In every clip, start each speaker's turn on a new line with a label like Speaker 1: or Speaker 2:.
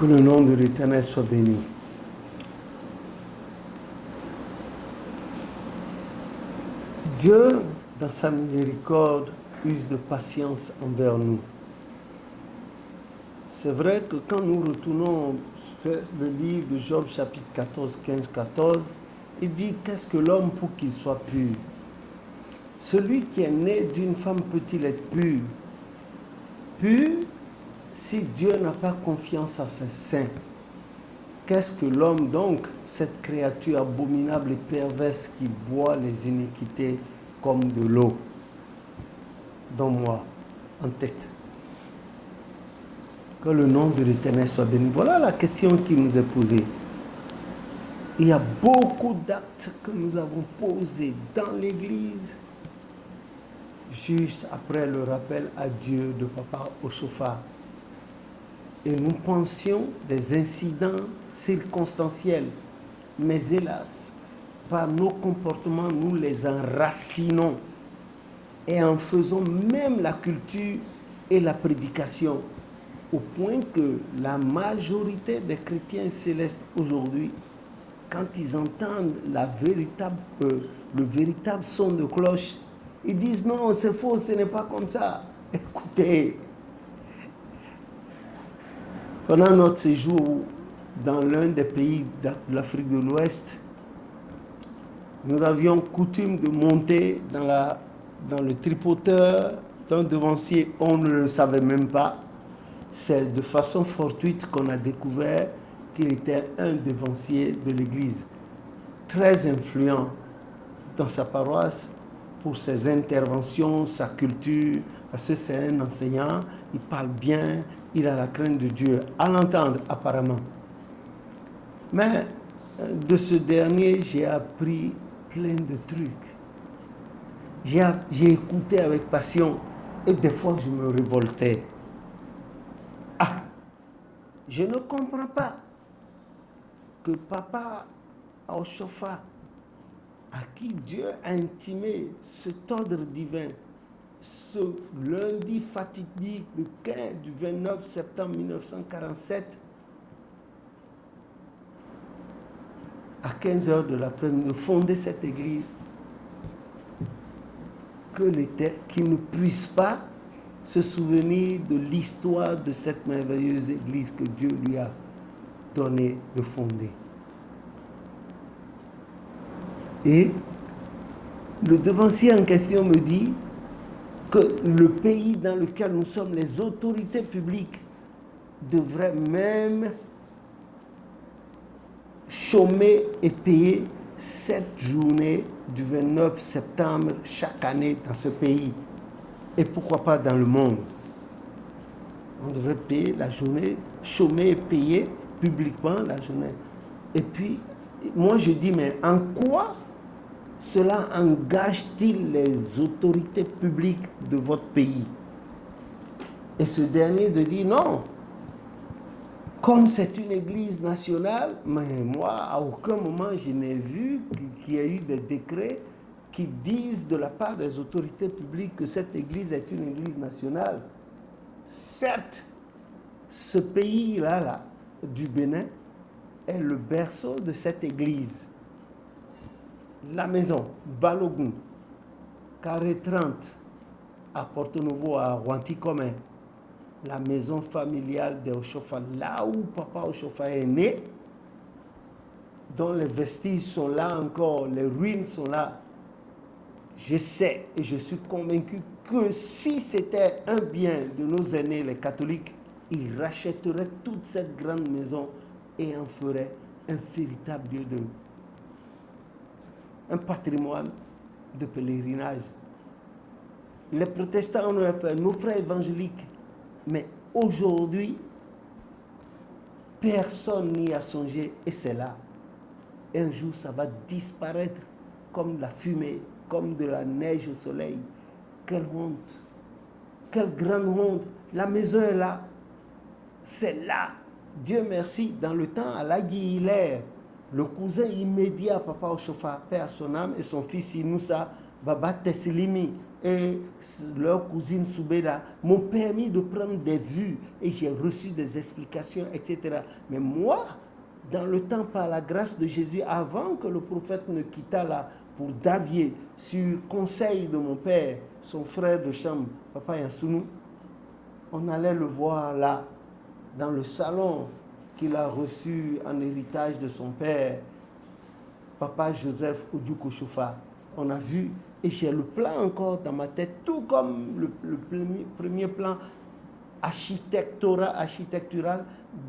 Speaker 1: Que le nom de l'Éternel soit béni. Dieu, dans sa miséricorde, use de patience envers nous. C'est vrai que quand nous retournons sur le livre de Job, chapitre 14, 15, 14, il dit « Qu'est-ce que l'homme pour qu'il soit pur ?» Celui qui est né d'une femme peut-il être pur? Pur, si Dieu n'a pas confiance en ses saints. Qu'est-ce que l'homme donc, cette créature abominable et perverse qui boit les iniquités comme de l'eau? Dans moi, en tête. Que le nom de l'Éternel soit béni. Voilà la question qui nous est posée. Il y a beaucoup d'actes que nous avons posés dans l'Église, juste après le rappel à Dieu de Papa Oshofa. Et nous pensions des incidents circonstanciels. Mais hélas, par nos comportements, nous les enracinons. Et en faisant même la culture et la prédication, au point que la majorité des chrétiens célestes aujourd'hui, quand ils entendent le véritable son de cloche, ils disent non, c'est faux, ce n'est pas comme ça. Écoutez, pendant notre séjour dans l'un des pays de l'Afrique de l'Ouest, nous avions coutume de monter dans le tripoteur d'un devancier. On ne le savait même pas. C'est de façon fortuite qu'on a découvert qu'il était un devancier de l'Église, très influent dans sa paroisse pour ses interventions, sa culture, parce que c'est un enseignant, il parle bien, il a la crainte de Dieu, à l'entendre apparemment. Mais de ce dernier, j'ai appris plein de trucs. J'ai écouté avec passion et des fois je me révoltais. Ah, je ne comprends pas que Papa Oshofa, à qui Dieu a intimé cet ordre divin, ce lundi fatidique du 29 septembre 1947, à 15h de l'après-midi, de fonder cette église, qu'il ne puisse pas se souvenir de l'histoire de cette merveilleuse église que Dieu lui a donné de fonder. Et le devancier en question me dit que le pays dans lequel nous sommes, les autorités publiques, devraient même chômer et payer cette journée du 29 septembre chaque année dans ce pays. Et pourquoi pas dans le monde? On devrait payer la journée, chômer et payer publiquement la journée. Et puis, moi je dis, mais en quoi cela engage-t-il les autorités publiques de votre pays? Et ce dernier de dire non. Comme c'est une église nationale, mais moi, à aucun moment, je n'ai vu qu'il y ait eu des décrets qui disent de la part des autorités publiques que cette église est une église nationale. Certes, ce pays-là, du Bénin, est le berceau de cette église. La maison, Balogun, Carré 30, à Porto Novo, à Roanty-Commun, la maison familiale de Oshofa, là où Papa Oshofa est né, dont les vestiges sont là encore, les ruines sont là. Je sais et je suis convaincu que si c'était un bien de nos aînés, les catholiques, ils rachèteraient toute cette grande maison et en feraient un véritable lieu un patrimoine de pèlerinage. Les protestants en ont fait, nos frères évangéliques, mais aujourd'hui, personne n'y a songé et c'est là. Un jour, ça va disparaître comme la fumée, comme de la neige au soleil. Quelle honte! Quelle grande honte! La maison est là. C'est là. Dieu merci, dans le temps, à Lagui Hilaire, le cousin immédiat à Papa Oshofa, père à son âme, et son fils Inoussa Baba Tessilimi, et leur cousine Soubeda m'ont permis de prendre des vues et j'ai reçu des explications, etc. Mais moi, dans le temps, par la grâce de Jésus, avant que le prophète ne quittât là pour Davier, sur conseil de mon père, son frère de chambre, Papa Yansounou, on allait le voir là, dans le salon qu'il a reçu en héritage de son père, Papa Joseph Oudoukou-Choufa. On a vu, et j'ai le plan encore dans ma tête, tout comme le premier plan architectural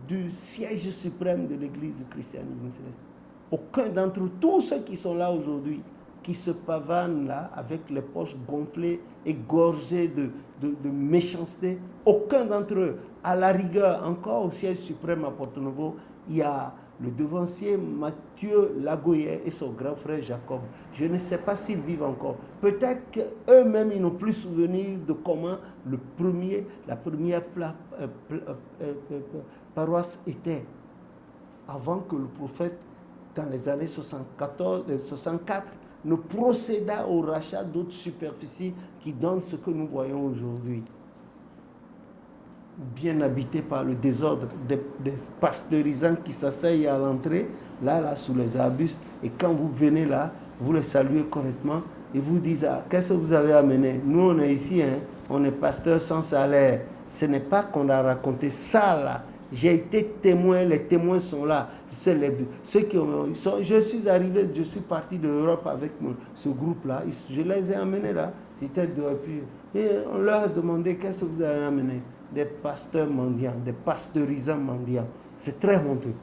Speaker 1: du siège suprême de l'Église du christianisme céleste. Aucun d'entre eux, tous ceux qui sont là aujourd'hui, qui se pavanent là avec les poches gonflées et gorgées de méchanceté, aucun d'entre eux, à la rigueur, encore au siège suprême à Porto-Novo, il y a le devancier Mathieu Lagoyer et son grand frère Jacob. Je ne sais pas s'ils vivent encore. Peut-être qu'eux-mêmes, ils n'ont plus souvenir de comment la première paroisse était. Avant que le prophète, dans les années 64, ne procéda au rachat d'autres superficies qui donnent ce que nous voyons aujourd'hui. Bien habité par le désordre des pasteurisants qui s'asseyent à l'entrée, là, sous les arbustes, et quand vous venez là, vous les saluez correctement, et vous dites, ah, qu'est-ce que vous avez amené? Nous, on est ici, hein, on est pasteur sans salaire. Ce n'est pas qu'on a raconté ça, là. J'ai été témoin, les témoins sont là. Ceux qui je suis arrivé, je suis parti de l'Europe avec ce groupe-là, je les ai amenés là, et on leur a demandé, qu'est-ce que vous avez amené? Des pasteurs mendiants, des pasteurisants mendiants. C'est très honteux.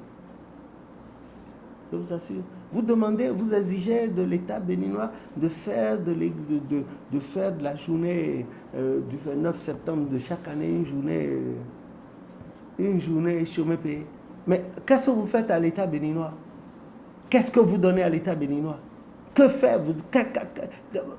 Speaker 1: Je vous assure. Vous demandez, vous exigez de l'État béninois de faire de la journée du 29 septembre de chaque année une journée chômée payée. Mais qu'est-ce que vous faites à l'État béninois? Qu'est-ce que vous donnez à l'État béninois? Que faire?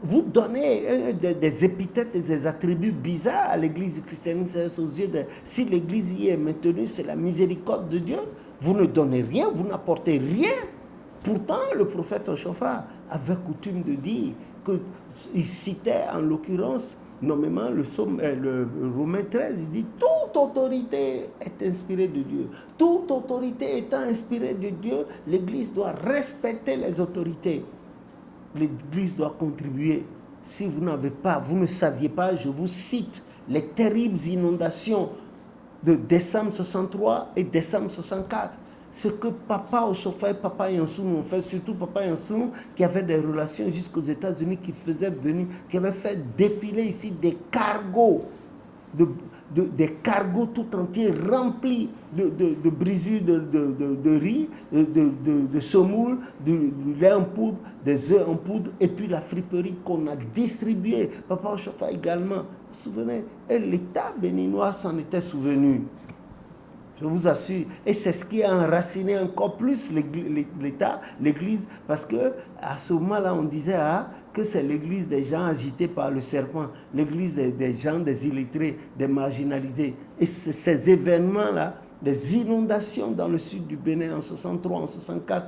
Speaker 1: Vous donnez des épithètes et des attributs bizarres à l'Église du christianisme aux yeux de... Si l'Église y est maintenue, c'est la miséricorde de Dieu. Vous ne donnez rien, vous n'apportez rien. Pourtant, le prophète Oshofa avait coutume de dire qu'il citait en l'occurrence nommément le Romain 13, il dit toute autorité est inspirée de Dieu. Toute autorité étant inspirée de Dieu, l'Église doit respecter les autorités. L'Église doit contribuer. Si vous n'avez pas, vous ne saviez pas, je vous cite les terribles inondations de décembre 63 et décembre 64. Ce que Papa Oshofa et Papa Yansounou ont fait, surtout Papa Yansounou, qui avait des relations jusqu'aux États-Unis, qui avait fait défiler ici des cargos, des cargos tout entiers remplis de brisures de riz, de semoule, du lait en poudre, des œufs en poudre, et puis la friperie qu'on a distribuée. Papa Oshofa également, vous vous souvenez, et l'État béninois s'en était souvenu. Je vous assure. Et c'est ce qui a enraciné encore plus l'État, l'Église, parce qu'à ce moment-là, on disait que c'est l'Église des gens agités par le serpent, l'Église des gens, des illettrés, des marginalisés. Et ces événements-là, des inondations dans le sud du Bénin en 63, en 64,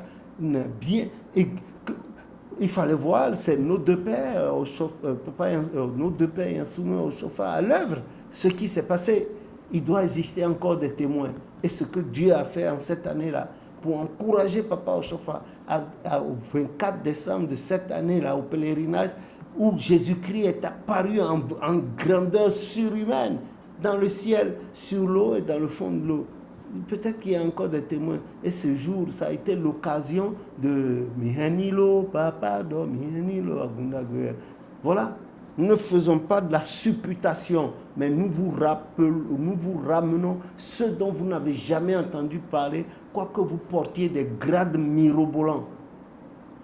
Speaker 1: bien... Il fallait voir, c'est nos deux pères, nos deux pères Yansounou Oshofa à l'œuvre, ce qui s'est passé. Il doit exister encore des témoins. Et ce que Dieu a fait en cette année-là, pour encourager Papa Oshofa au 24 décembre de cette année-là, au pèlerinage, où Jésus-Christ est apparu en grandeur surhumaine, dans le ciel, sur l'eau et dans le fond de l'eau. Peut-être qu'il y a encore des témoins. Et ce jour, ça a été l'occasion de Mihenilo, Papa, do Mihenilo, Agundaguer. Voilà. Ne faisons pas de la supputation, mais nous vous ramenons ce dont vous n'avez jamais entendu parler, quoique vous portiez des grades mirobolants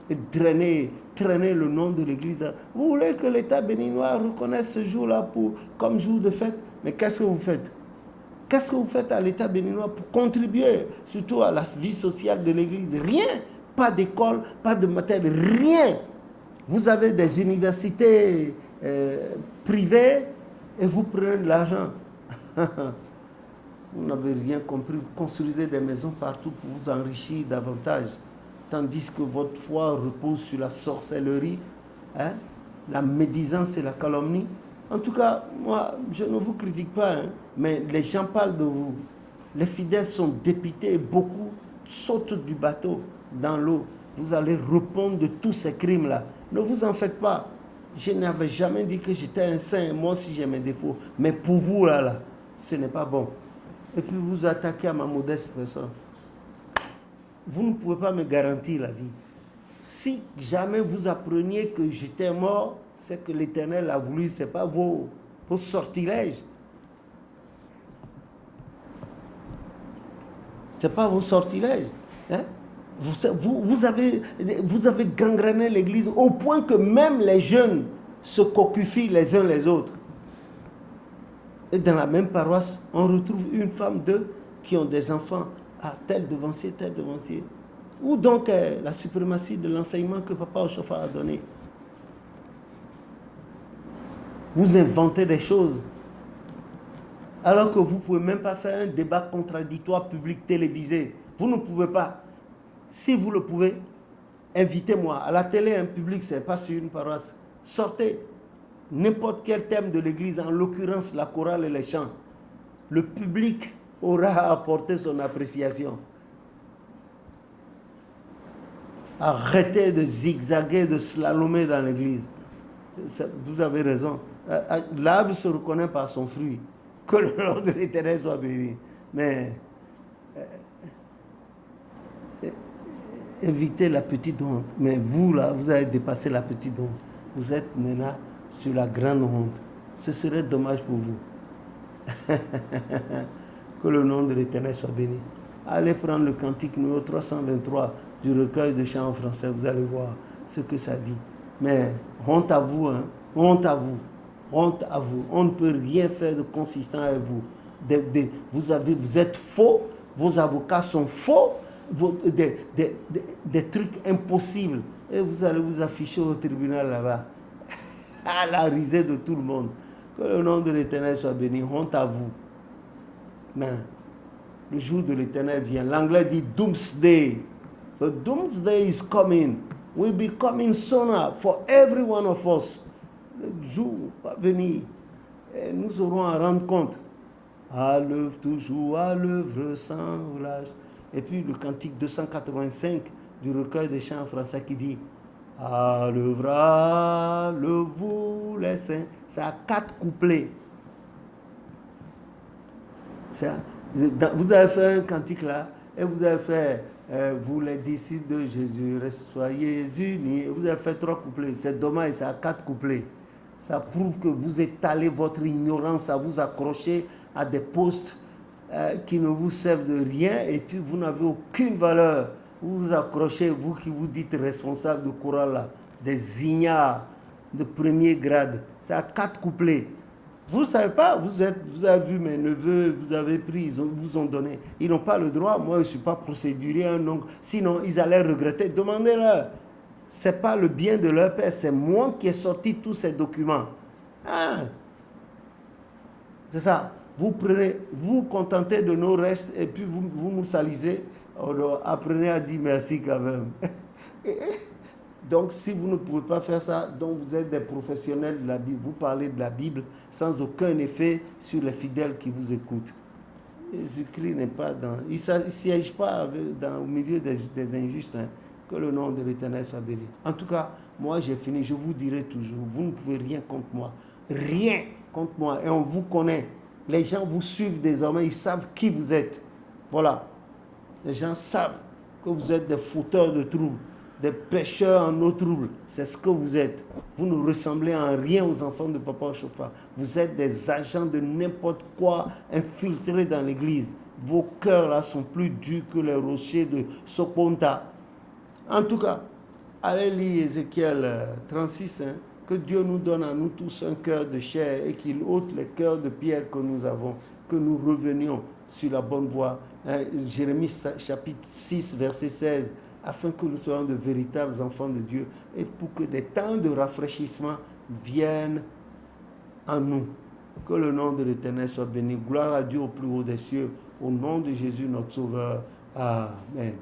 Speaker 1: et traîner le nom de l'Église. Vous voulez que l'État béninois reconnaisse ce jour-là comme jour de fête, mais qu'est-ce que vous faites? Qu'est-ce que vous faites à l'État béninois pour contribuer surtout à la vie sociale de l'Église? Rien. Pas d'école, pas de matériel, rien. Vous avez des universités privées et vous prenez de l'argent. Vous n'avez rien compris. Vous construisez des maisons partout pour vous enrichir davantage. Tandis que votre foi repose sur la sorcellerie. Hein? la médisance et la calomnie. En tout cas, moi, je ne vous critique pas, hein, mais les gens parlent de vous. Les fidèles sont dépités et beaucoup sautent du bateau dans l'eau. Vous allez répondre de tous ces crimes-là. Ne vous en faites pas. Je n'avais jamais dit que j'étais un saint, moi aussi j'ai mes défauts. Mais pour vous, là, ce n'est pas bon. Et puis vous attaquez à ma modeste personne. Vous ne pouvez pas me garantir la vie. Si jamais vous appreniez que j'étais mort, c'est que l'Éternel a voulu, ce n'est pas vos sortilèges. Ce n'est pas vos sortilèges. Hein? Vous avez gangréné l'église au point que même les jeunes se cocufient les uns les autres. Et dans la même paroisse, on retrouve une femme, deux, qui ont des enfants. Ah, tel devancier, tel devancier. Où donc est la suprématie de l'enseignement que Papa Ochofa a donné? Vous inventez des choses. Alors que vous ne pouvez même pas faire un débat contradictoire public télévisé. Vous ne pouvez pas. Si vous le pouvez, invitez-moi. À la télé, un public, ce n'est pas sur une paroisse. Sortez. N'importe quel thème de l'église, en l'occurrence la chorale et les chants. Le public aura à apporter son appréciation. Arrêtez de zigzaguer, de slalomer dans l'église. Vous avez raison. L'arbre se reconnaît par son fruit. Que le nom de l'Éternel soit béni. Mais évitez la petite honte. Mais vous, là, vous avez dépassé la petite honte. Vous êtes maintenant sur la grande honte. Ce serait dommage pour vous. Que le nom de l'Éternel soit béni. Allez prendre le cantique numéro 323 du recueil de chants en français. Vous allez voir ce que ça dit. Mais honte à vous, hein? Honte à vous. Honte à vous. On ne peut rien faire de consistant avec vous. Vous êtes faux. Vos avocats sont faux. Des trucs impossibles. Et vous allez vous afficher au tribunal là-bas. À la risée de tout le monde. Que le nom de l'Éternel soit béni. Honte à vous. Mais le jour de l'Éternel vient. L'anglais dit Doomsday. The Doomsday is coming. Will be coming sooner for every one of us. Le jour va venir. Et nous aurons à rendre compte. À l'œuvre toujours, à l'œuvre sans relâche. Et puis le cantique 285 du recueil des chants français qui dit à l'œuvre, vous les saints. Ça a 4 couplets. Ça, vous avez fait un cantique là, et vous avez fait vous les disciples de Jésus, soyez unis. Vous avez fait 3 couplets. C'est dommage, ça a 4 couplets. Ça prouve que vous étalez votre ignorance à vous accrocher à des postes qui ne vous servent de rien et puis vous n'avez aucune valeur. Vous vous accrochez, vous qui vous dites responsable de chorale là, des ignares de premier grade. Ça a 4 couplets. Vous ne savez pas, vous avez vu mes neveux, vous avez pris, ils vous ont donné. Ils n'ont pas le droit, moi je ne suis pas procédurier, donc, sinon ils allaient regretter. Demandez-leur. Ce n'est pas le bien de leur père, c'est moi qui ai sorti tous ces documents. Ah. C'est ça. Vous prenez, vous contentez de nos restes et puis vous nous salisez. Alors, apprenez à dire merci quand même. Donc, si vous ne pouvez pas faire ça, donc vous êtes des professionnels de la Bible. Vous parlez de la Bible sans aucun effet sur les fidèles qui vous écoutent. Jésus-Christ n'est pas dans... Il ne siège pas au milieu des injustes. Hein. Que le nom de l'Éternel soit béni. En tout cas, moi j'ai fini. Je vous dirai toujours, vous ne pouvez rien contre moi. Rien contre moi. Et on vous connaît. Les gens vous suivent désormais. Ils savent qui vous êtes. Voilà. Les gens savent que vous êtes des fauteurs de troubles. Des pécheurs en eau trouble. C'est ce que vous êtes. Vous ne ressemblez en rien aux enfants de Papa Ochofa. Vous êtes des agents de n'importe quoi infiltrés dans l'église. Vos cœurs là sont plus durs que les rochers de Soponta. En tout cas, allez lire Ézéchiel 36. Hein, que Dieu nous donne à nous tous un cœur de chair et qu'il ôte les cœurs de pierre que nous avons. Que nous revenions sur la bonne voie. Hein, Jérémie chapitre 6, verset 16. Afin que nous soyons de véritables enfants de Dieu et pour que des temps de rafraîchissement viennent en nous. Que le nom de l'Éternel soit béni. Gloire à Dieu au plus haut des cieux. Au nom de Jésus, notre Sauveur. Amen.